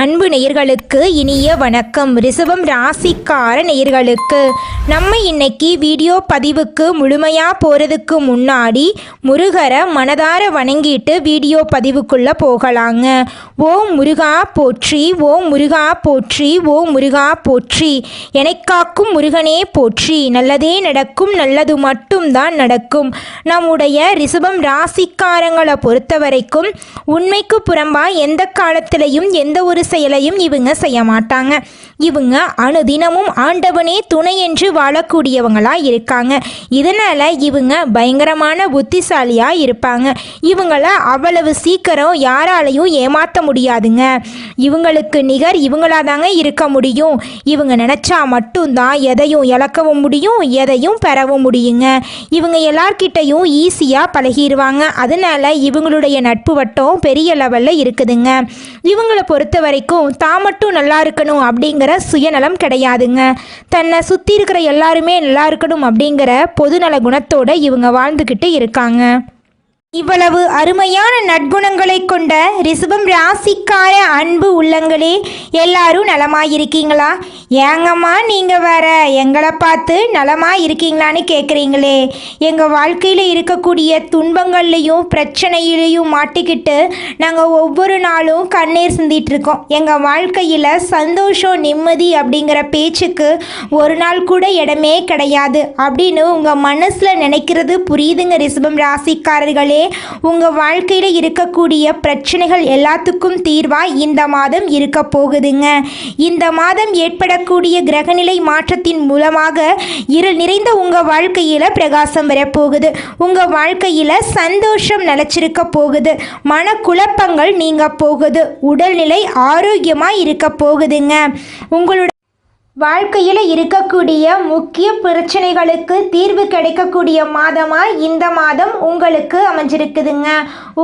அன்பு நேயர்களுக்கு இனிய வணக்கம். ரிஷபம் ராசிக்கார நேயர்களுக்கு நம்ம இன்னைக்கு வீடியோ பதிவுக்கு முழுமையாக போகிறதுக்கு முன்னாடி முருகரை மனதார வணங்கிட்டு வீடியோ பதிவுக்குள்ளே போகலாங்க. ஓம் முருகா போற்றி, ஓம் முருகா போற்றி, ஓம் முருகா போற்றி, எனக்காக்கும் முருகனே போற்றி. நல்லதே நடக்கும், நல்லது மட்டும்தான் நடக்கும். நம்முடைய ரிஷபம் ராசிக்காரங்களை பொறுத்த வரைக்கும் உண்மைக்கு புறம்பா எந்த காலத்திலையும் எந்த ஒரு செயலையும் இவங்க செய்ய மாட்டாங்க. இவங்க அனுதினமும் ஆண்டவனே துணை என்று வாழக்கூடியவங்களா இருக்காங்க. இதனால இவங்க பயங்கரமான புத்திசாலியா இருப்பாங்க. இவங்கள அவ்வளவு சீக்கிரம் யாராலையும் ஏமாற்ற முடியாதுங்க. இவங்களுக்கு நிகர் இவங்களாதாங்க இருக்க முடியும். இவங்க நினைச்சா மட்டும்தான் எதையும் இழக்கவும் முடியும், எதையும் பெறவும் முடியுங்க. இவங்க எல்லார்கிட்டையும் ஈஸியாக பழகிடுவாங்க. அதனால இவங்களுடைய நட்பு வட்டம் பெரிய லெவலில் இருக்குதுங்க. இவங்களை பொறுத்த வரைக்கும் தான் மட்டும் நல்லா இருக்கணும் அப்படிங்கிற சுயநலம் கிடையாதுங்க. தன்னை சுற்றி இருக்கிற எல்லாருமே நல்லா இருக்கணும் அப்படிங்கிற பொதுநல குணத்தோட இவங்க வாழ்ந்துக்கிட்டு இருக்காங்க. இவ்வளவு அருமையான நற்குணங்களை கொண்ட ரிஷபம் ராசிக்கார அன்பு உள்ளங்களே, எல்லாரும் நலமாயிருக்கீங்களா? ஏங்கம்மா நீங்கள் வேற எங்களை பார்த்து நலமாக இருக்கீங்களான்னு கேட்குறீங்களே. எங்கள் வாழ்க்கையில் இருக்கக்கூடிய துன்பங்கள்லையும் பிரச்சனையிலையும் மாட்டிக்கிட்டு நாங்கள் ஒவ்வொரு நாளும் கண்ணீர் சிந்திகிட்ருக்கோம். எங்கள் வாழ்க்கையில் சந்தோஷம் நிம்மதி அப்படிங்கிற பேச்சுக்கு ஒரு நாள் கூட இடமே கிடையாது அப்படின்னு உங்கள் மனசில் நினைக்கிறது புரியுதுங்க. ரிஷபம் ராசிக்காரர்களே, உங்கள் வாழ்க்கையில் இருக்கக்கூடிய பிரச்சனைகள் எல்லாத்துக்கும் தீர்வாக இந்த மாதம் இருக்க போகுதுங்க. இந்த மாதம் ஏற்படக்கூடிய கிரகநிலை மாற்றத்தின் மூலமாக இருள் நிறைந்த உங்கள் வாழ்க்கையில் பிரகாசம் வரப்போகுது. உங்கள் வாழ்க்கையில் சந்தோஷம் நிலச்சிருக்க போகுது. மனக்குழப்பங்கள் நீங்க போகுது. உடல்நிலை ஆரோக்கியமாக இருக்க போகுதுங்க. உங்களோட வாழ்க்கையில் இருக்கக்கூடிய முக்கிய பிரச்சனைகளுக்கு தீர்வு கிடைக்கக்கூடிய மாதமாக இந்த மாதம் உங்களுக்கு அமைஞ்சிருக்குதுங்க.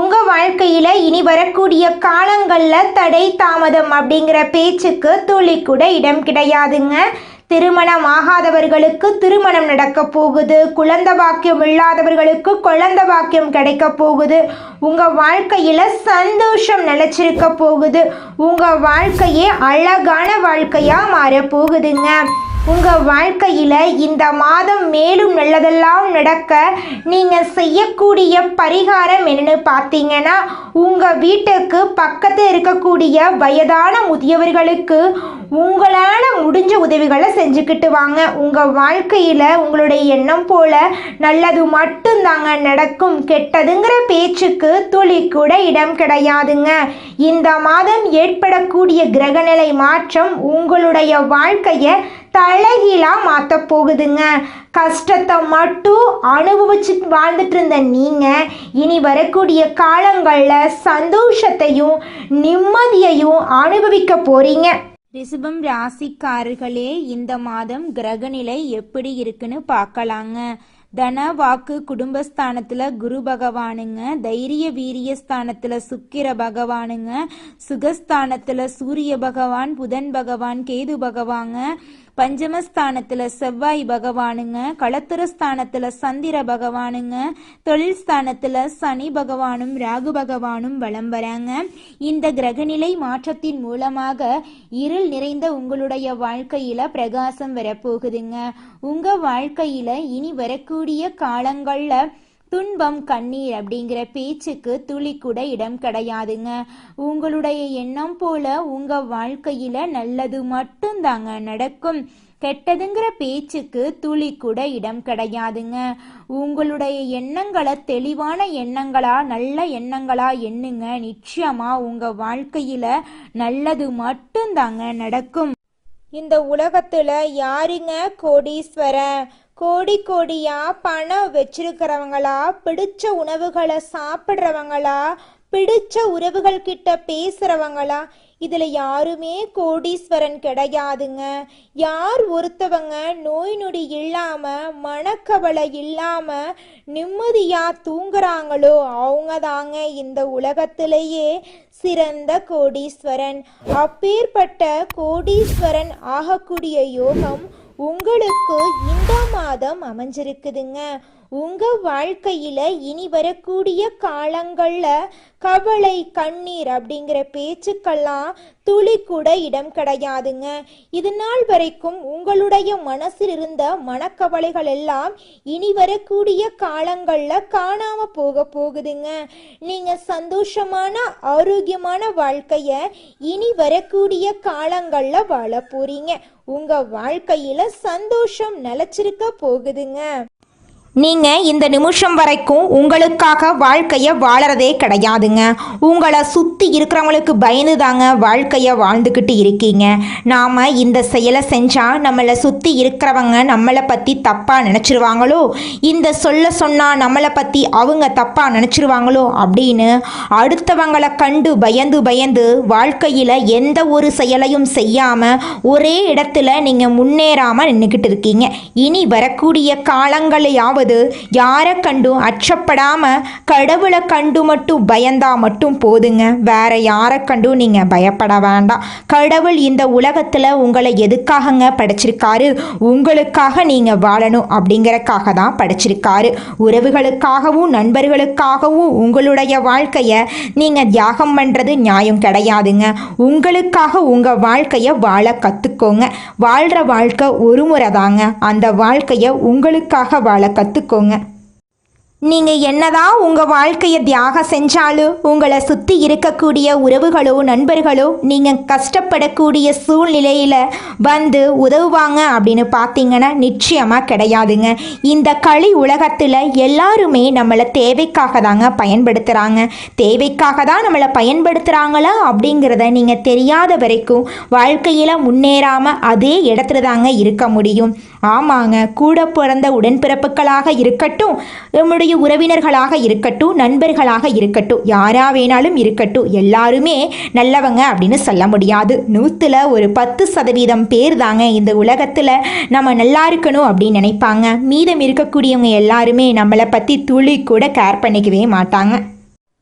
உங்கள் வாழ்க்கையில் இனி வரக்கூடிய காலங்களில் தடை தாமதம் அப்படிங்கிற பேச்சுக்கு துளி கூட இடம் கிடையாதுங்க. திருமணம் ஆகாதவர்களுக்கு திருமணம் நடக்க போகுது. குழந்தை பாக்கியம் இல்லாதவர்களுக்கு குழந்தை பாக்கியம் கிடைக்க போகுது. உங்கள் வாழ்க்கையில் சந்தோஷம் நிலச்சிருக்க போகுது. உங்கள் வாழ்க்கையே அழகான வாழ்க்கையாக மாறப்போகுதுங்க. உங்கள் வாழ்க்கையில் இந்த மாதம் மேலும் நல்லதெல்லாம் நடக்க நீங்கள் செய்யக்கூடிய பரிகாரம் என்னன்னு பார்த்தீங்கன்னா, உங்கள் வீட்டுக்கு பக்கத்தில் இருக்கக்கூடிய வயதான முதியவர்களுக்கு உங்களால் முடிஞ்ச உதவிகளை செஞ்சுக்கிட்டு வாங்க. உங்கள் வாழ்க்கையில் உங்களுடைய எண்ணம் போல நல்லது மட்டும்தாங்க நடக்கும். கெட்டதுங்கிற பேச்சுக்கு துளி கூட இடம் கிடையாதுங்க. இந்த மாதம் ஏற்படக்கூடிய கிரகநிலை மாற்றம் உங்களுடைய வாழ்க்கையை தலைகீழாக மாற்ற போகுதுங்க. கஷ்டத்தை மட்டும் அனுபவிச்சு வாழ்ந்துட்டு இருந்த நீங்கள் இனி வரக்கூடிய காலங்களில் சந்தோஷத்தையும் நிம்மதியையும் அனுபவிக்க போறீங்க. ரிஷபம் ராசிக்காரர்களே, இந்த மாதம் கிரகநிலை எப்படி இருக்குன்னு பார்க்கலாங்க. தன வாக்கு குடும்பஸ்தானத்தில் குரு பகவானுங்க, தைரிய வீரிய ஸ்தானத்தில் சுக்கிர பகவானுங்க, சுகஸ்தானத்தில் சூரிய பகவான், புதன் பகவான், கேது பகவாங்க, பஞ்சமஸ்தானத்தில் செவ்வாய் பகவானுங்க, களத்திரஸ்தானத்தில் சந்திர பகவானுங்க, தொழில் ஸ்தானத்தில் சனி பகவானும் ராகு பகவானும் வலம் வராங்க. இந்த கிரகநிலை மாற்றத்தின் மூலமாக இருள் நிறைந்த உங்களுடைய வாழ்க்கையில பிரகாசம் வரப்போகுதுங்க. உங்க வாழ்க்கையில இனி வரக்கூடிய காலங்கள்ல துன்பம் கண்ணீர் அப்படிங்கிற பேச்சுக்கு துளி கூட இடம் கிடையாதுங்க. உங்களுடைய எண்ணம் போல உங்க வாழ்க்கையில நல்லது மட்டும்தாங்க நடக்கும். கெட்டதுங்கிற பேச்சுக்கு துளி கூட இடம் கிடையாதுங்க. உங்களுடைய எண்ணங்களை தெளிவான எண்ணங்களா நல்ல எண்ணங்களா எண்ணுங்க. நிச்சயமா உங்க வாழ்க்கையில நல்லது மட்டும்தாங்க நடக்கும். இந்த உலகத்துல யாருங்க கோடீஸ்வரன்? கோடி கோடியா பணம் வச்சிருக்கிறவங்களா, பிடிச்ச உணவுகளை சாப்பிட்றவங்களா, பிடிச்ச உறவுகள் கிட்ட பேசுறவங்களா? இதுல யாருமே கோடீஸ்வரன் கிடையாதுங்க. யார் ஒருத்தவங்க நோய் நொடி இல்லாம மனக்கவலை இல்லாம நிம்மதியா தூங்குறாங்களோ அவங்க தாங்க இந்த உலகத்திலேயே சிறந்த கோடீஸ்வரன். அப்பேற்பட்ட கோடீஸ்வரன் ஆகக்கூடிய யோகம் உங்களுக்கு இந்த மாதம் அமைஞ்சிருக்குதுங்க. உங்கள் வாழ்க்கையில் இனி வரக்கூடிய காலங்களில் கவலை கண்ணீர் அப்படிங்கிற பேச்சுக்கெல்லாம் துளி கூட இடம் கிடையாதுங்க. இது நாள் வரைக்கும் உங்களுடைய மனசில் இருந்த மனக்கவலைகள் எல்லாம் இனி வரக்கூடிய காலங்களில் காணாம போகுதுங்க. நீங்க சந்தோஷமான ஆரோக்கியமான வாழ்க்கைய இனி வரக்கூடிய காலங்கள்ல வாழ போறீங்க. உங்க வாழ்க்கையில சந்தோஷம் நிலைச்சிருக்க போகுதுங்க. நீங்கள் இந்த நிமிஷம் வரைக்கும் உங்களுக்காக வாழ்க்கையை வாழறதே கிடையாதுங்க. உங்களை சுற்றி இருக்கிறவங்களுக்கு பயந்து தாங்க வாழ்க்கையை வாழ்ந்துக்கிட்டு இருக்கீங்க. நாம் இந்த செயலை செஞ்சால் நம்மளை சுற்றி இருக்கிறவங்க நம்மளை பற்றி தப்பாக நினச்சிருவாங்களோ, இந்த சொன்னால் நம்மளை பற்றி அவங்க தப்பாக நினச்சிருவாங்களோ அப்படின்னு அடுத்தவங்களை கண்டு பயந்து வாழ்க்கையில் எந்த ஒரு செயலையும் செய்யாமல் ஒரே இடத்துல நீங்கள் முன்னேறாமல் நின்றுக்கிட்டு இருக்கீங்க. இனி வரக்கூடிய காலங்களையாவது யாரை கண்டும் அச்சப்படாம கடவுளை கண்டு மட்டும் பயந்தா மட்டும் போதுங்க. வேற யாரை கண்டும் நீங்க பயப்பட வேண்டாம். கடவுள் இந்த உலகத்துல உங்களை எதுக்காகங்க படைச்சிருக்காரு? உங்களுக்காக நீங்க வாழணும் அப்படிங்கறக்காக தான் படைச்சிருக்காரு. உறவுகளுக்காகவும் நண்பர்களுக்காகவும் உங்களுடைய வாழ்க்கைய நீங்க தியாகம் பண்றது நியாயம் கிடையாதுங்க. உங்களுக்காக உங்க வாழ்க்கைய வாழ கத்துக்கோங்க. வாழ்ற வாழ்க்கை ஒரு முறை தாங்க. அந்த வாழ்க்கைய உங்களுக்காக வாழ கற்றுக்கோங்க. நீங்கள் என்னதான் உங்கள் வாழ்க்கையை தியாகம் செஞ்சாலும் உங்களை சுற்றி இருக்கக்கூடிய உறவுகளோ நண்பர்களோ நீங்கள் கஷ்டப்படக்கூடிய சூழ்நிலையில் வந்து உதவுவாங்க அப்படின்னு பார்த்தீங்கன்னா நிச்சயமாக கிடையாதுங்க. இந்த களி உலகத்தில் எல்லாருமே நம்மளை தேவைக்காக தாங்க பயன்படுத்துகிறாங்க. தேவைக்காக தான் நம்மளை பயன்படுத்துகிறாங்களா அப்படிங்கிறத நீங்கள் தெரியாத வரைக்கும் வாழ்க்கையில் முன்னேறாமல் அதே இடத்துல தாங்க இருக்க முடியும். ஆமாங்க, கூட பிறந்த உடன்பிறப்புகளாக இருக்கட்டும், நம்முடைய உறவினர்களாக இருக்கட்டும், நண்பர்களாக இருக்கட்டும், யாரா வேணாலும் இருக்கட்டும், எல்லாருமே நல்லவங்க அப்படின்னு சொல்ல முடியாது. 100ல் ஒரு 10% பேர் தாங்க இந்த உலகத்தில் நம்ம நல்லா இருக்கணும் அப்படின்னு நினைப்பாங்க. மீதம் இருக்கக்கூடியவங்க எல்லாருமே நம்மளை பற்றி துளி கூட கேர் பண்ணிக்கவே மாட்டாங்க.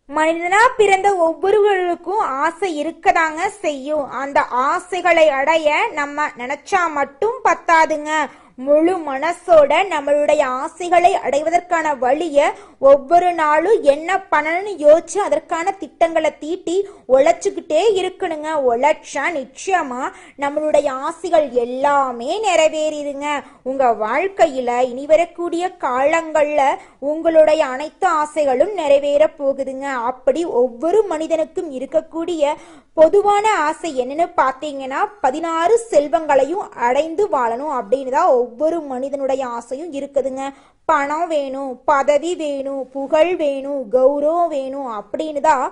மனிதனா பிறந்த ஒவ்வொருவருக்கும் ஆசை இருக்கதாங்க செய்யும். அந்த ஆசைகளை அடைய நம்ம நினைச்சா மட்டும் பத்தாதுங்க. முழு மனசோட நம்மளுடைய ஆசைகளை அடைவதற்கான வழியை ஒவ்வொரு நாளும் என்ன பண்ணணும்னு யோசிச்சு அதற்கான திட்டங்களை தீட்டி உழைச்சிக்கிட்டே இருக்கணுங்க. உழைச்சா நிச்சயமா நம்மளுடைய ஆசைகள் எல்லாமே நிறைவேறிடுங்க. உங்க வாழ்க்கையில இனி வரக்கூடிய காலங்கள்ல உங்களுடைய அனைத்து ஆசைகளும் நிறைவேற போகுதுங்க. அப்படி ஒவ்வொரு மனிதனுக்கும் இருக்கக்கூடிய பொதுவான ஆசை என்னன்னு பார்த்தீங்கன்னா 16 செல்வங்களையும் அடைந்து வாழணும் அப்படின்னு தான் ஒவ்வொரு மனிதனுடைய ஆசையும் இருக்குதுங்க. பணம் வேணும், பதவி வேணும், புகழ் வேணும், கௌரவம் வேணும் அப்படின்னு தான்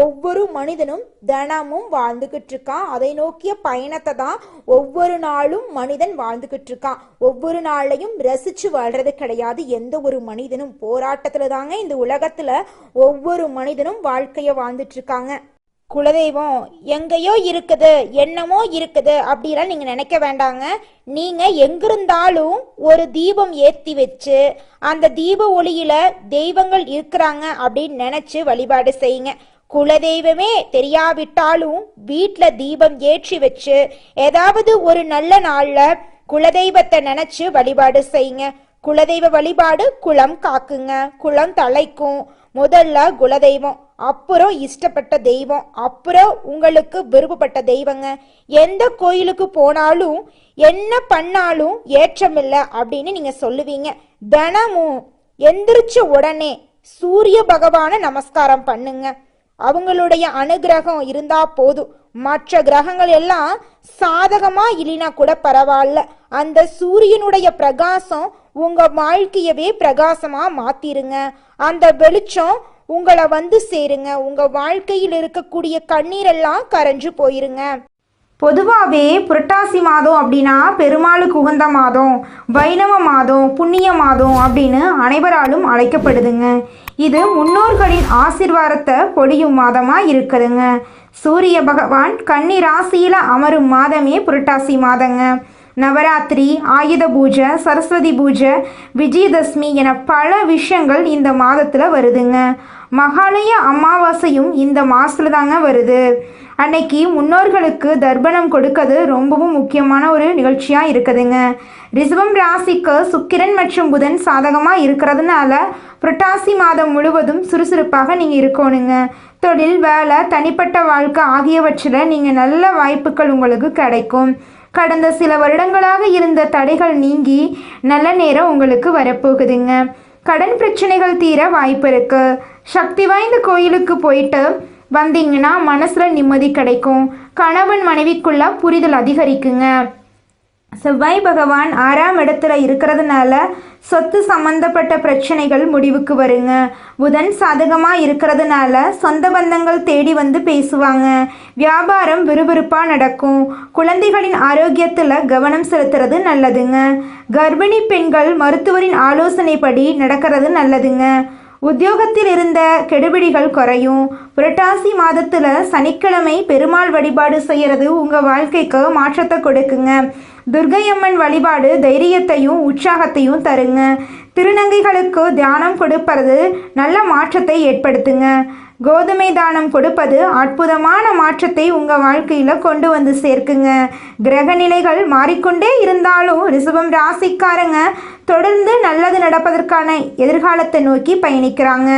ஒவ்வொரு மனிதனும் தினமும் வாழ்ந்துகிட்டு இருக்கான். அதை நோக்கிய பயணத்தை தான் ஒவ்வொரு நாளும் மனிதன் வாழ்ந்துகிட்டு இருக்கான். ஒவ்வொரு நாளையும் ரசிச்சு வாழ்றது கிடையாது. எந்த ஒரு மனிதனும் போராட்டத்துல தாங்க இந்த உலகத்துல ஒவ்வொரு மனிதனும் வாழ்க்கைய வாழ்ந்துட்டு இருக்காங்க. குலதெய்வம் எங்கேயோ இருக்குது, என்னமோ இருக்குது அப்படிலாம் நீங்கள் நினைக்க வேண்டாங்க. நீங்கள் எங்கிருந்தாலும் ஒரு தீபம் ஏற்றி வச்சு அந்த தீப ஒளியில தெய்வங்கள் இருக்கிறாங்க அப்படின்னு நினச்சி வழிபாடு செய்யுங்க. குலதெய்வமே தெரியாவிட்டாலும் வீட்டில் தீபம் ஏற்றி வச்சு ஏதாவது ஒரு நல்ல நாளில் குலதெய்வத்தை நினச்சி வழிபாடு செய்யுங்க. குலதெய்வ வழிபாடு குலம் காக்குங்க, குலம் தலைக்கும். முதல்ல குலதெய்வம், அப்புறம் இஷ்டப்பட்ட தெய்வம், அப்புறம் உங்களுக்கு விருப்பப்பட்ட தெய்வங்க. எந்த கோயிலுக்கு போனாலும் என்ன பண்ணாலும் ஏற்றமில்லை அப்படின்னு நீங்க சொல்லுவீங்க. தினமும் எந்திரிச்ச உடனே சூரிய பகவான நமஸ்காரம் பண்ணுங்க. அவங்களுடைய அனுகிரகம் இருந்தா போதும். மற்ற கிரகங்கள் எல்லாம் சாதகமா இல்லைனா கூட பரவாயில்ல, அந்த சூரியனுடைய பிரகாசம் உங்க வாழ்க்கையவே பிரகாசமா மாத்திருங்க. அந்த வெளிச்சம் உங்களை வந்து சேருங்க. உங்க வாழ்க்கையில் இருக்கக்கூடிய கண்ணீரெல்லாம் கரைஞ்சு போயிருங்க. பொதுவாகவே புரட்டாசி மாதம் அப்படின்னா பெருமாளுக்கு உகந்த மாதம், வைணவ மாதம், புண்ணிய மாதம் அப்படின்னு அனைவராலும் அழைக்கப்படுதுங்க. இது முன்னோர்களின் ஆசீர்வாதத்தை பொழியும் மாதமாக இருக்குதுங்க. சூரிய பகவான் கன்னி ராசியில் அமரும் மாதமே புரட்டாசி மாதங்க. நவராத்திரி, ஆயுத பூஜை, சரஸ்வதி பூஜை, விஜயதசமி என பல விஷயங்கள் இந்த மாதத்தில் வருதுங்க. மகாலய அமாவாசையும் இந்த மாதத்துல தாங்க வருது. அன்னைக்கு முன்னோர்களுக்கு தர்ப்பணம் கொடுக்கறது ரொம்பவும் முக்கியமான ஒரு நிகழ்ச்சியாக இருக்குதுங்க. ரிஷபம் ராசிக்கு சுக்கிரன் மற்றும் புதன் சாதகமாக இருக்கிறதுனால புரட்டாசி மாதம் முழுவதும் சுறுசுறுப்பாக நீங்கள் இருக்கணுங்க. தொழில், வேலை, தனிப்பட்ட வாழ்க்கை ஆகியவற்றில் நீங்கள் நல்ல வாய்ப்புகள் உங்களுக்கு கிடைக்கும். கடந்த சில வருடங்களாக இருந்த தடைகள் நீங்கி நல்ல நேரம் உங்களுக்கு வரப்போகுதுங்க. கடன் பிரச்சனைகள் தீர வாய்ப்பு இருக்கு. சக்தி வாய்ந்த கோயிலுக்கு போயிட்டு வந்தீங்கன்னா மனசில் நிம்மதி கிடைக்கும். கணவன் மனைவிக்குள்ள புரிதல் அதிகரிக்குங்க. செவ்வாய் பகவான் 6ஆம் இடத்துல இருக்கிறதுனால சொத்து சம்பந்தப்பட்ட பிரச்சனைகள் முடிவுக்கு வருங்க. புதன் சாதகமாக இருக்கிறதுனால சொந்த பந்தங்கள் தேடி வந்து பேசுவாங்க. வியாபாரம் விறுவிறுப்பாக நடக்கும். குழந்தைகளின் ஆரோக்கியத்தில் கவனம் செலுத்துறது நல்லதுங்க. கர்ப்பிணி பெண்கள் மருத்துவரின் ஆலோசனைப்படி நடக்கிறது நல்லதுங்க. உத்தியோகத்தில் இருந்த கெடுபிடிகள் குறையும். புரட்டாசி மாதத்தில் சனிக்கிழமை பெருமாள் வழிபாடு செய்கிறது உங்கள் வாழ்க்கைக்கு மாற்றத்தை கொடுக்குங்க. துர்க்கையம்மன் வழிபாடு தைரியத்தையும் உற்சாகத்தையும் தருங்க. திருநங்கைகளுக்கு தியானம் கொடுப்பது நல்ல மாற்றத்தை ஏற்படுத்துங்க. கோதுமை தானம் கொடுப்பது அற்புதமான மாற்றத்தை உங்கள் வாழ்க்கையில் கொண்டு வந்து சேர்க்குங்க. கிரக நிலைகள் மாறிக்கொண்டே இருந்தாலும் ரிஷபம் ராசிக்காரங்க தொடர்ந்து நல்லது நடப்பதற்கான எதிர்காலத்தை நோக்கி பயணிக்கிறாங்க.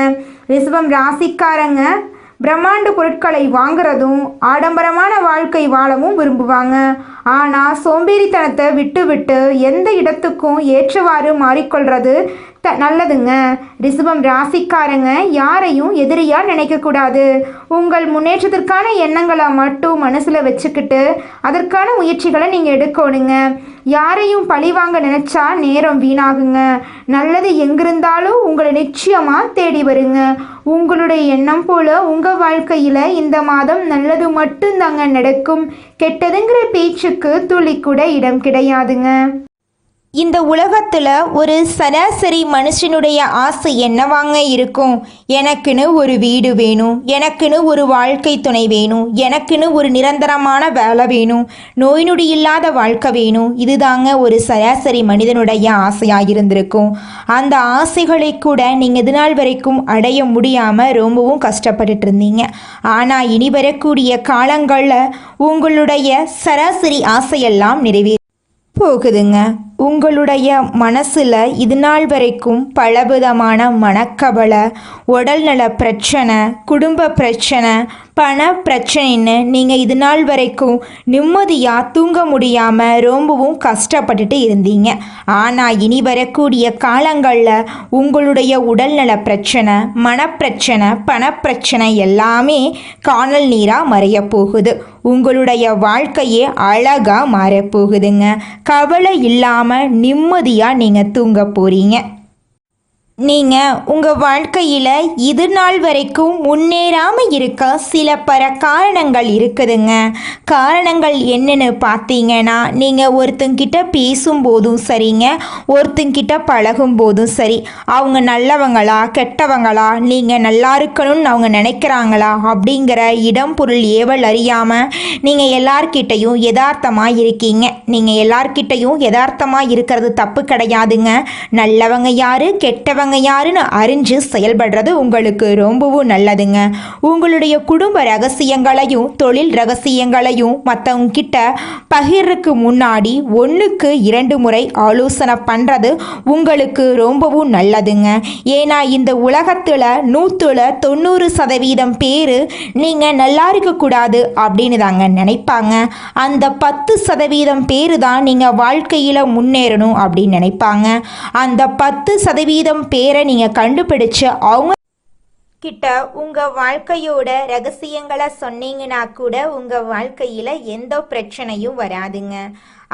ரிஷபம் ராசிக்காரங்க பிரம்மாண்ட பொருட்களை வாங்குறதும் ஆடம்பரமான வாழ்க்கை வாழவும் விரும்புவாங்க. ஆனால் சோம்பேறித்தனத்தை விட்டு எந்த இடத்துக்கும் ஏற்றவாறு மாறிக்கொள்வது நல்லதுங்க. ரிஷபம் ராசிக்காரங்க யாரையும் எதிரியாக நினைக்கக்கூடாது. உங்கள் முன்னேற்றத்திற்கான எண்ணங்களை மட்டும் மனசில் வச்சுக்கிட்டு அதற்கான முயற்சிகளை நீங்கள் எடுக்கணுங்க. யாரையும் பழிவாங்க நினச்சா நேரம் வீணாகுங்க. நல்லது எங்கிருந்தாலும் உங்களை நிச்சயமாக தேடி வருங்க. உங்களுடைய எண்ணம் போல உங்கள் வாழ்க்கையில் இந்த மாதம் நல்லது மட்டும்தாங்க நடக்கும். கெட்டதுங்கிற பேச்சுக்கு துளி கூட இடம் கிடையாதுங்க. இந்த உலகத்தில் ஒரு சராசரி மனுஷனுடைய ஆசை என்னவாங்க இருக்கும்? எனக்குன்னு ஒரு வீடு வேணும், எனக்குன்னு ஒரு வாழ்க்கை துணை வேணும், எனக்குன்னு ஒரு நிரந்தரமான வேலை வேணும், நோய் நொடி இல்லாத வாழ்க்கை வேணும். இதுதாங்க ஒரு சராசரி மனிதனுடைய ஆசையாக இருந்திருக்கும். அந்த ஆசைகளை கூட நீங்கள் இது நாள் வரைக்கும் அடைய முடியாமல் ரொம்பவும் கஷ்டப்பட்டுட்டு இருந்தீங்க. ஆனால் இனி வரக்கூடிய காலங்களில் உங்களுடைய சராசரி ஆசையெல்லாம் போகுதுங்க. உங்களுடைய மனசில் இது நாள் வரைக்கும் பலவிதமான மனக்கவலை, உடல்நல பிரச்சனை, குடும்ப பிரச்சனை, பண பிரச்சனைன்னு நீங்கள் இது நாள் வரைக்கும் நிம்மதியாக தூங்க முடியாமல் ரொம்பவும் கஷ்டப்பட்டுட்டு இருந்தீங்க. ஆனால் இனி வரக்கூடிய காலங்களில் உங்களுடைய உடல்நல பிரச்சனை, மனப்பிரச்சனை, பணப்பிரச்சனை எல்லாமே காணல் நீராக மறைய போகுது. உங்களுடைய வாழ்க்கையே அழகாக மாறப்போகுதுங்க. கவலை இல்லாமல் நிம்மதியாக நீங்கள் தூங்க போகிறீங்க. நீங்கள் உங்கள் வாழ்க்கையில் இது நாள் வரைக்கும் முன்னேறாமல் இருக்க சில காரணங்கள் இருக்குதுங்க. காரணங்கள் என்னென்னு பார்த்தீங்கன்னா, நீங்கள் ஒருத்தங்கிட்ட பேசும்போதும் சரிங்க, ஒருத்தங்கிட்ட பழகும் போதும் சரி, அவங்க நல்லவங்களா கெட்டவங்களா, நீங்கள் நல்லா இருக்கணும்னு அவங்க நினைக்கிறாங்களா அப்படிங்கிற இடம் பொருள் ஏவல் அறியாமல் நீங்கள் எல்லார்கிட்டையும் யதார்த்தமாக இருக்கீங்க. நீங்கள் எல்லார்கிட்டையும் யதார்த்தமாக இருக்கிறது தப்பு கிடையாதுங்க. நல்லவங்க யார் கெட்டவங்க யாருன்னு அறிஞ்சு செயல்படுறது உங்களுக்கு ரொம்பவும் நல்லதுங்க. உங்களுடைய குடும்ப ரகசியங்களையும் தொழில் ரகசியங்களையும் மற்றவங்க கிட்ட பகிர்றதுக்கு முன்னாடி 1க்கு 2 முறை ஆலோசனை பண்ணுறது உங்களுக்கு ரொம்பவும் நல்லதுங்க. ஏன்னா இந்த உலகத்தில் 190% பேர் நீங்கள் நல்லா இருக்கக்கூடாது அப்படின்னு தாங்க நினைப்பாங்க. அந்த 10% பேர் தான் நீங்கள் வாழ்க்கையில் முன்னேறணும் அப்படின்னு நினைப்பாங்க. அந்த 10% பேரை நீங்கள் கண்டுபிடிச்சு அவங்க கிட்ட உங்கள் வாழ்க்கையோட ரகசியங்களை சொன்னீங்கன்னா கூட உங்கள் வாழ்க்கையில் எந்த பிரச்சனையும் வராதுங்க.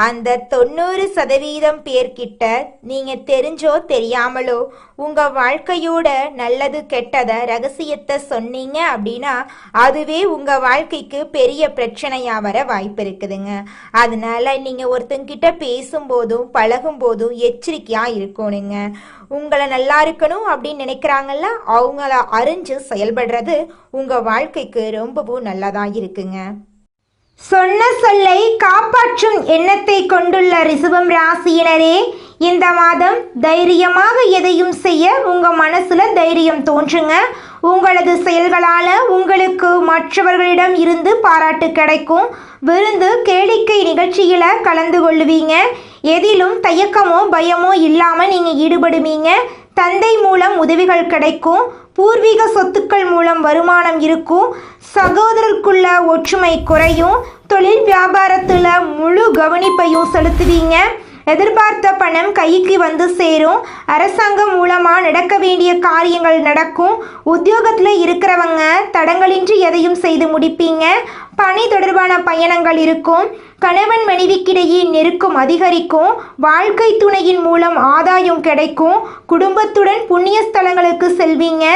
அந்த 90% பேர்கிட்ட நீங்கள் தெரிஞ்சோ தெரியாமலோ உங்கள் வாழ்க்கையோட நல்லது கெட்டதை ரகசியத்தை சொன்னீங்க அப்படின்னா அதுவே உங்கள் வாழ்க்கைக்கு பெரிய பிரச்சனையாக வர வாய்ப்பு இருக்குதுங்க. அதனால நீங்கள் ஒருத்தங்கிட்ட பேசும்போதும் பழகும்போதும் எச்சரிக்கையாக இருக்கணுங்க. உங்களை நல்லா இருக்கணும் அப்படின்னு நினைக்கிறாங்கல்ல, அவங்கள அறிஞ்சு செயல்படுறது உங்கள் வாழ்க்கைக்கு ரொம்பவும் நல்லதாக இருக்குங்க. சொன்ன சொல்லை காப்பாற்றும் எண்ணத்தை கொண்டுள்ள ரிஷபம் ராசியினரே, இந்த மாதம் தைரியமாக எதையும் செய்ய உங்க மனசுல தைரியம் தோன்றுங்க. உங்களது செயல்களால உங்களுக்கு மற்றவர்களிடம் இருந்து பாராட்டு கிடைக்கும். விருந்து கேளிக்கை நிகழ்ச்சியில கலந்து கொள்ளுவீங்க. எதிலும் தயக்கமோ பயமோ இல்லாம நீங்க ஈடுபடுவீங்க. தந்தை மூலம் உதவிகள் கிடைக்கும். பூர்வீக சொத்துக்கள் மூலம் வருமானம் இருக்கும். சகோதரருக்குள்ள ஒற்றுமை குறையும். தொழில் வியாபாரத்தில் முழு கவனிப்பையும் செலுத்துவீங்க. எதிர்பார்த்த பணம் கைக்கு வந்து சேரும். அரசாங்கம் மூலமாக நடக்க வேண்டிய காரியங்கள் நடக்கும். உத்தியோகத்தில் இருக்கிறவங்க தடங்களின்றி எதையும் செய்து முடிப்பீங்க. பணி தொடர்பான பயணங்கள் இருக்கும். கணவன் மனைவிக்கிடையே நெருக்கம் அதிகரிக்கும். வாழ்க்கை துணையின் மூலம் ஆதாயம் கிடைக்கும். குடும்பத்துடன் புண்ணிய ஸ்தலங்களுக்கு செல்வீங்க.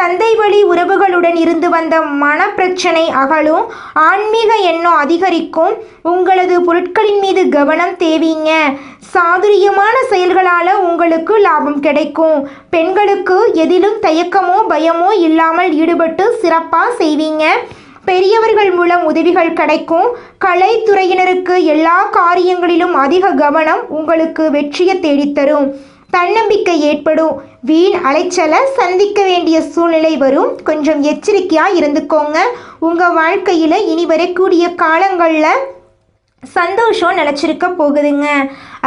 தந்தை வழி உறவுகளுடன் இருந்து வந்த மனப்பிரச்சனை அகலும். ஆன்மீக எண்ணம் அதிகரிக்கும். உங்களது பொருட்களின் மீது கவனம் தேவீங்க. சாதுரியமான செயல்களால் உங்களுக்கு லாபம் கிடைக்கும். பெண்களுக்கு எதிலும் தயக்கமோ பயமோ இல்லாமல் ஈடுபட்டு சிறப்பாக செய்வீங்க. பெரியவர்கள் மூலம் உதவிகள் கிடைக்கும். கலைத்துறையினருக்கு எல்லா காரியங்களிலும் அதிக கவனம் உங்களுக்கு வெற்றியை தேடித்தரும். தன்னம்பிக்கை ஏற்படும். வீண் அலைச்சலை சந்திக்க வேண்டிய சூழ்நிலை வரும். கொஞ்சம் எச்சரிக்கையாக இருந்துக்கோங்க. உங்கள் வாழ்க்கையில் இனி வரக்கூடிய காலங்களில் சந்தோஷம் நிலச்சிருக்க போகுதுங்க.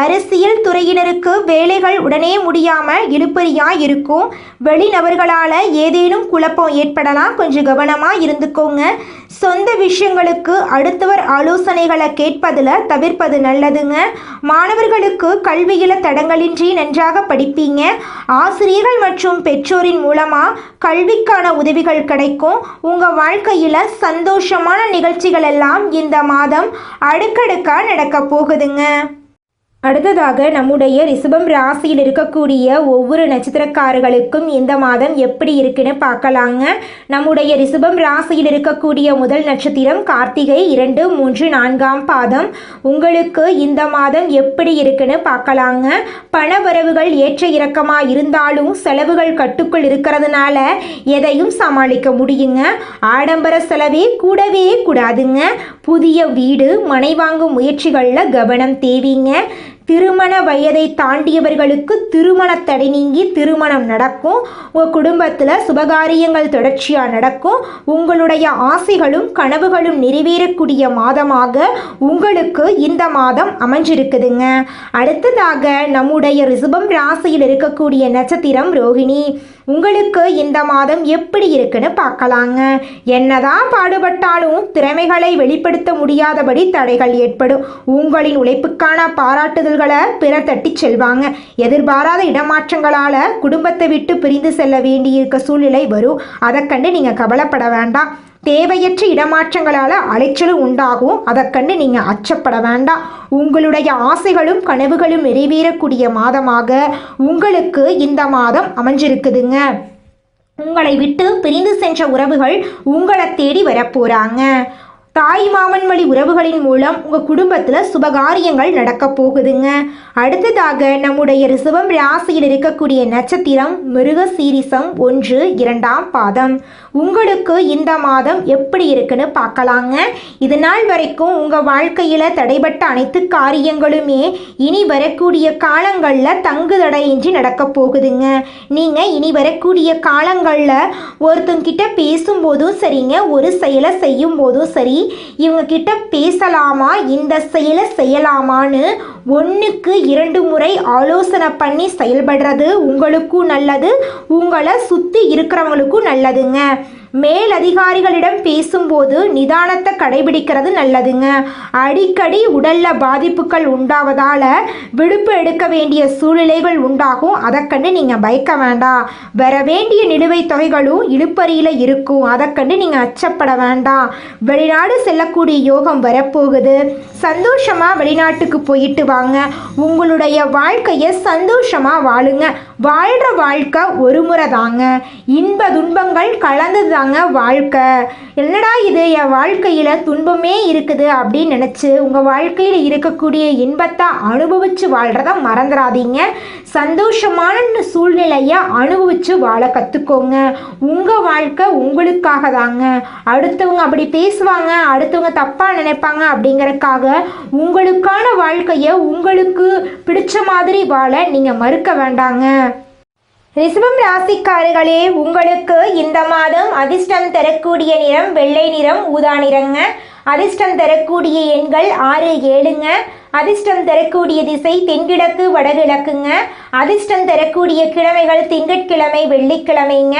அரசியல் துறையினருக்கு வேலைகள் உடனே முடியாமல் இழுபறியாக இருக்கும். வெளிநபர்களால் ஏதேனும் குழப்பம் ஏற்படலாம். கொஞ்சம் கவனமாக இருந்துக்கோங்க. சொந்த விஷயங்களுக்கு அடுத்தவர் ஆலோசனைகளை கேட்பதில் தவிர்ப்பது நல்லதுங்க. மாணவர்களுக்கு கல்வியில் தடங்களின்றி நன்றாக படிப்பீங்க. ஆசிரியர்கள் மற்றும் பெற்றோரின் மூலமாக கல்விக்கான உதவிகள் கிடைக்கும். உங்கள் வாழ்க்கையில் சந்தோஷமான நிகழ்ச்சிகள் எல்லாம் இந்த மாதம் அடுக்கடுக்காக நடக்க போகுதுங்க. அடுத்ததாக நம்முடைய ரிஷபம் ராசியில் இருக்கக்கூடிய ஒவ்வொரு நட்சத்திரக்காரர்களுக்கும் இந்த மாதம் எப்படி இருக்குன்னு பார்க்கலாங்க. நம்முடைய ரிஷபம் ராசியில் இருக்கக்கூடிய முதல் நட்சத்திரம் கார்த்திகை 2, 3, 4ஆம் பாதம். உங்களுக்கு இந்த மாதம் எப்படி இருக்குன்னு பார்க்கலாங்க. பண வரவுகள் ஏற்ற இறக்கமாக இருந்தாலும் செலவுகள் கட்டுக்குள் இருக்கிறதுனால எதையும் சமாளிக்க முடியுங்க. ஆடம்பர செலவே கூடவே கூடாதுங்க. புதிய வீடு மனை வாங்கும் முயற்சிகளில் கவனம் தேவீங்க. திருமண வயதை தாண்டியவர்களுக்கு திருமண தடை நீங்கி திருமணம் நடக்கும். உங்கள் குடும்பத்தில் சுபகாரியங்கள் தொடர்ச்சியாக நடக்கும். உங்களுடைய ஆசைகளும் கனவுகளும் நிறைவேறக்கூடிய மாதமாக உங்களுக்கு இந்த மாதம் அமைஞ்சிருக்குதுங்க. அடுத்ததாக நம்முடைய ரிஷபம் ராசியில் இருக்கக்கூடிய நட்சத்திரம் ரோகிணி. உங்களுக்கு இந்த மாதம் எப்படி இருக்குன்னு பார்க்கலாங்க. என்னதான் பாடுபட்டாலும் திறமைகளை வெளிப்படுத்த முடியாதபடி தடைகள் ஏற்படும். உங்களின் உழைப்புக்கான பாராட்டுதல்களை பிறர் தட்டி செல்வாங்க. எதிர்பாராத இடமாற்றங்களால் குடும்பத்தை விட்டு பிரிந்து செல்ல வேண்டியிருக்க சூழ்நிலை வரும். அதை கண்டு நீங்கள் கவலைப்பட வேண்டாம். தேவையற்ற இடமாற்றங்களால் அலைச்சலும் உண்டாகும். அதை கண்டு நீங்கள் அச்சப்பட வேண்டாம். உங்களுடைய ஆசைகளும் கனவுகளும் நிறைவேறக்கூடிய மாதமாக உங்களுக்கு இந்த மாதம் அமைஞ்சிருக்குதுங்க. உங்களை விட்டு பிரிந்து சென்ற உறவுகள் உங்களை தேடி வரப்போகிறாங்க. தாய் மாமன் வழி உறவுகளின் மூலம் உங்கள் குடும்பத்தில் சுபகாரியங்கள் நடக்க போகுதுங்க. அடுத்ததாக நம்முடைய ரிஷபம் ராசியில் இருக்கக்கூடிய நட்சத்திரம் மிருகசீரிசம் 1, 2ஆம் பாதம். உங்களுக்கு இந்த மாதம் எப்படி இருக்குன்னு பார்க்கலாங்க. இது நாள் வரைக்கும் உங்கள் வாழ்க்கையில் தடைபட்ட அனைத்து காரியங்களுமே இனி வரக்கூடிய காலங்களில் தங்கு தடையின்றி நடக்க போகுதுங்க. நீங்கள் இனி வரக்கூடிய காலங்களில் ஒருத்தங்கிட்ட பேசும்போதும் சரிங்க, ஒரு செயலை செய்யும் போதும் சரி, இவங்க கிட்ட பேசலாமா இந்த செயலை செய்யலாமான்னு 1க்கு 2 முறை ஆலோசனை பண்ணி செயல்படுறது உங்களுக்கும் நல்லது, உங்களை சுற்றி இருக்கிறவங்களுக்கும் நல்லதுங்க. மேலதிகாரிகளிடம் பேசும்போது நிதானத்தை கடைபிடிக்கிறது நல்லதுங்க. அடிக்கடி உடல்ல பாதிப்புகள் உண்டாவதால் விடுப்பு எடுக்க வேண்டிய சூழ்நிலைகள் உண்டாகும். அதை கண்டு நீங்கள் பயக்க வேண்டாம். வர வேண்டிய நிலுவைத் தொகைகளும் இழுப்பறியில் இருக்கும். அதை கண்டு நீங்கள் அச்சப்பட வேண்டாம். வெளிநாடு செல்லக்கூடிய யோகம் வரப்போகுது. சந்தோஷமாக வெளிநாட்டுக்கு போயிட்டு வாங்க. உங்களுடைய வாழ்க்கையை சந்தோஷமாக வாழுங்க. வாழ்கிற வாழ்க்கை ஒரு முறை தாங்க. இன்ப துன்பங்கள் கலந்தது தாங்க வாழ்க்கை. என்னடா இது என் வாழ்க்கையில் துன்பமே இருக்குது அப்படின்னு நினச்சி உங்கள் வாழ்க்கையில் இருக்கக்கூடிய இன்பத்தை அனுபவித்து வாழ்கிறத மறந்துடாதீங்க. சந்தோஷமான சூழ்நிலையை அனுபவித்து வாழ கற்றுக்கோங்க. உங்கள் வாழ்க்கை உங்களுக்காக தாங்க. அடுத்தவங்க அப்படி பேசுவாங்க, அடுத்தவங்க தப்பாக நினைப்பாங்க அப்படிங்கறதுக்காக உங்களுக்கான வாழ்க்கையை உங்களுக்கு பிடிச்ச மாதிரி வாழ நீங்கள் மறுக்க வேண்டாங்க. ரிஷபம் ராசிக்காரர்களே, உங்களுக்கு இந்த மாதம் அதிர்ஷ்டம் தரக்கூடிய நிறம் வெள்ளை நிறம், ஊதா நிறங்க. அதிர்ஷ்டம் தரக்கூடிய எண்கள் 6, 7ங்க. அதிர்ஷ்டம் தரக்கூடிய திசை தென்கிழக்கு வடகிழக்குங்க. அதிர்ஷ்டம் தரக்கூடிய கிழமைகள் திங்கட்கிழமை வெள்ளிக்கிழமைங்க.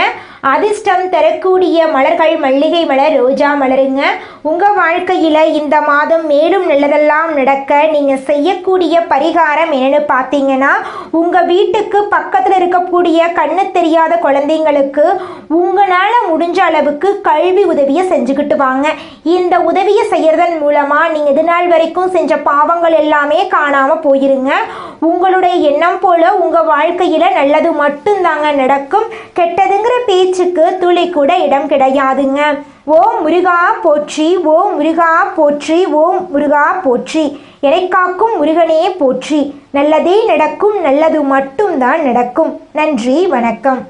அதிர்ஷ்டம் தரக்கூடிய மலர்கள் மல்லிகை மலர், ரோஜா மலருங்க. உங்கள் வாழ்க்கையில் இந்த மாதம் மேலும் நல்லதெல்லாம் நடக்க நீங்கள் செய்யக்கூடிய பரிகாரம் என்னென்னு பார்த்தீங்கன்னா, உங்கள் வீட்டுக்கு பக்கத்தில் இருக்கக்கூடிய கண்ணு தெரியாத குழந்தைங்களுக்கு உங்களால் முடிஞ்ச அளவுக்கு கல்வி உதவியை செஞ்சுக்கிட்டு வாங்க. இந்த உதவியை செய்யறதன் மூலமாக நீங்கள் இது நாள் வரைக்கும் செஞ்ச பாவங்கள் எல்லாமே காணாமல் போயிருங்க. உங்களுடைய எண்ணம் போல உங்கள் வாழ்க்கையில் நல்லது மட்டும்தாங்க நடக்கும். கெட்டதுங்கிற பேச்சுக்கு துளி கூட இடம் கிடையாதுங்க. ஓம் முருகா போற்றி, ஓம் முருகா போற்றி, ஓம் முருகா போற்றி. எனை காக்கும் முருகனே போற்றி. நல்லதே நடக்கும், நல்லது மட்டும்தான் நடக்கும். நன்றி, வணக்கம்.